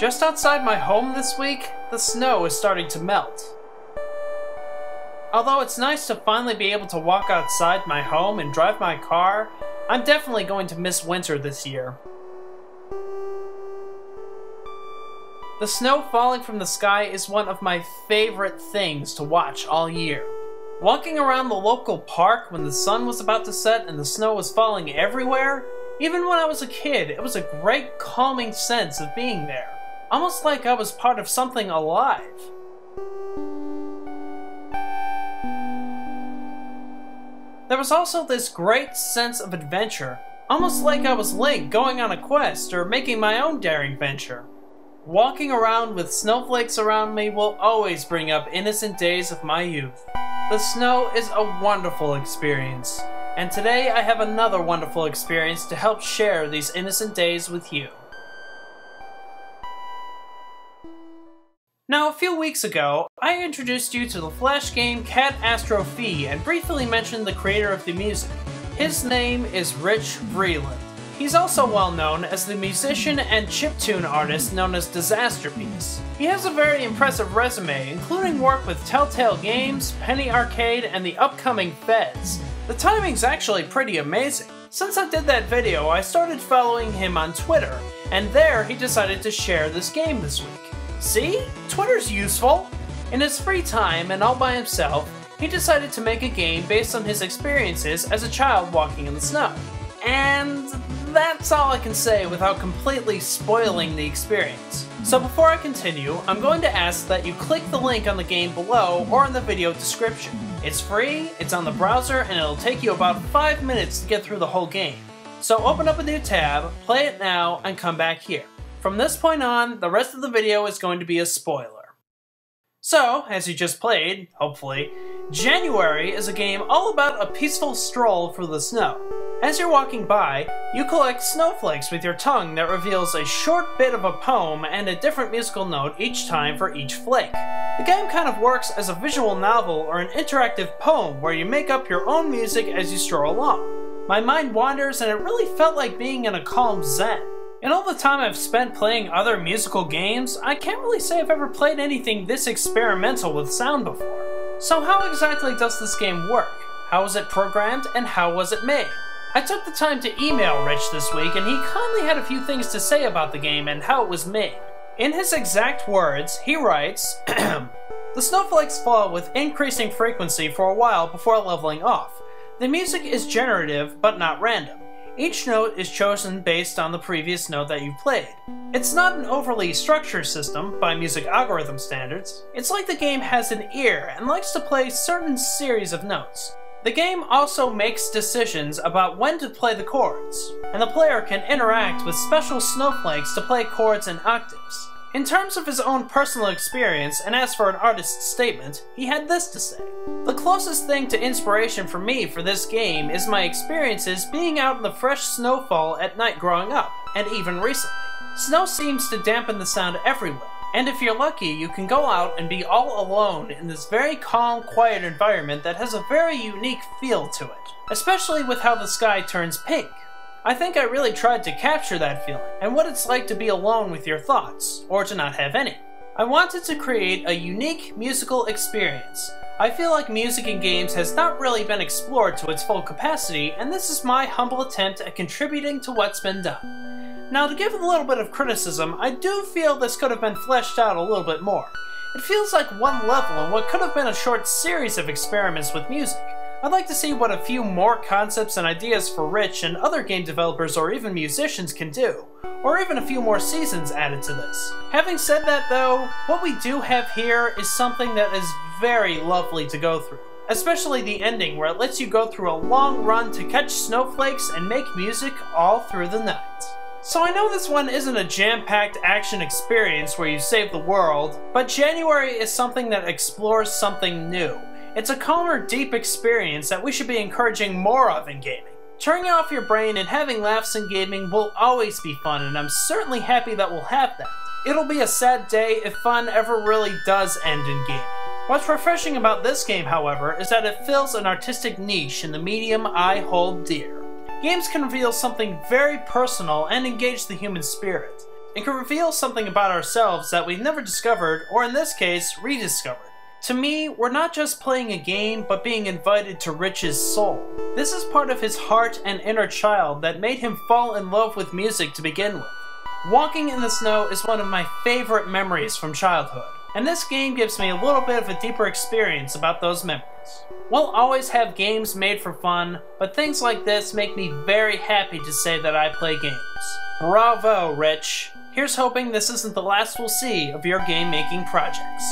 Just outside my home this week, the snow is starting to melt. Although it's nice to finally be able to walk outside my home and drive my car, I'm definitely going to miss winter this year. The snow falling from the sky is one of my favorite things to watch all year. Walking around the local park when the sun was about to set and the snow was falling everywhere, even when I was a kid, it was a great calming sense of being there. Almost like I was part of something alive. There was also this great sense of adventure, almost like I was Link going on a quest or making my own daring venture. Walking around with snowflakes around me will always bring up innocent days of my youth. The snow is a wonderful experience, and today I have another wonderful experience to help share these innocent days with you. Now, a few weeks ago, I introduced you to the Flash game Cat Astro Phi and briefly mentioned the creator of the music. His name is Rich Vreeland. He's also well known as the musician and chiptune artist known as Disasterpiece. He has a very impressive resume, including work with Telltale Games, Penny Arcade, and the upcoming Fez. The timing's actually pretty amazing. Since I did that video, I started following him on Twitter, and there he decided to share this game this week. See? Twitter's useful! In his free time and all by himself, he decided to make a game based on his experiences as a child walking in the snow. And that's all I can say without completely spoiling the experience. So before I continue, I'm going to ask that you click the link on the game below or in the video description. It's free, it's on the browser, and it'll take you about 5 minutes to get through the whole game. So open up a new tab, play it now, and come back here. From this point on, the rest of the video is going to be a spoiler. So, as you just played, hopefully, January is a game all about a peaceful stroll through the snow. As you're walking by, you collect snowflakes with your tongue that reveals a short bit of a poem and a different musical note each time for each flake. The game kind of works as a visual novel or an interactive poem where you make up your own music as you stroll along. My mind wanders and it really felt like being in a calm zen. In all the time I've spent playing other musical games, I can't really say I've ever played anything this experimental with sound before. So how exactly does this game work? How was it programmed and how was it made? I took the time to email Rich this week and he kindly had a few things to say about the game and how it was made. In his exact words, he writes, "The snowflakes fall with increasing frequency for a while before leveling off. The music is generative but not random. Each note is chosen based on the previous note that you've played. It's not an overly structured system by music algorithm standards. It's like the game has an ear and likes to play certain series of notes. The game also makes decisions about when to play the chords, and the player can interact with special snowflakes to play chords and octaves. In terms of his own personal experience, and as for an artist's statement, he had this to say. The closest thing to inspiration for me for this game is my experiences being out in the fresh snowfall at night growing up, and even recently. Snow seems to dampen the sound everywhere, and if you're lucky, you can go out and be all alone in this very calm, quiet environment that has a very unique feel to it, especially with how the sky turns pink. I think I really tried to capture that feeling, and what it's like to be alone with your thoughts, or to not have any. I wanted to create a unique musical experience. I feel like music in games has not really been explored to its full capacity, and this is my humble attempt at contributing to what's been done. Now, to give a little bit of criticism, I do feel this could have been fleshed out a little bit more. It feels like one level in what could have been a short series of experiments with music. I'd like to see what a few more concepts and ideas for Rich and other game developers or even musicians can do, or even a few more seasons added to this. Having said that though, what we do have here is something that is very lovely to go through, especially the ending where it lets you go through a long run to catch snowflakes and make music all through the night. So I know this one isn't a jam-packed action experience where you save the world, but January is something that explores something new. It's a calmer, deep experience that we should be encouraging more of in gaming. Turning off your brain and having laughs in gaming will always be fun, and I'm certainly happy that we'll have that. It'll be a sad day if fun ever really does end in gaming. What's refreshing about this game, however, is that it fills an artistic niche in the medium I hold dear. Games can reveal something very personal and engage the human spirit. It can reveal something about ourselves that we've never discovered, or in this case, rediscovered. To me, we're not just playing a game, but being invited to Rich's soul. This is part of his heart and inner child that made him fall in love with music to begin with. Walking in the snow is one of my favorite memories from childhood, and this game gives me a little bit of a deeper experience about those memories. We'll always have games made for fun, but things like this make me very happy to say that I play games. Bravo, Rich! Here's hoping this isn't the last we'll see of your game-making projects.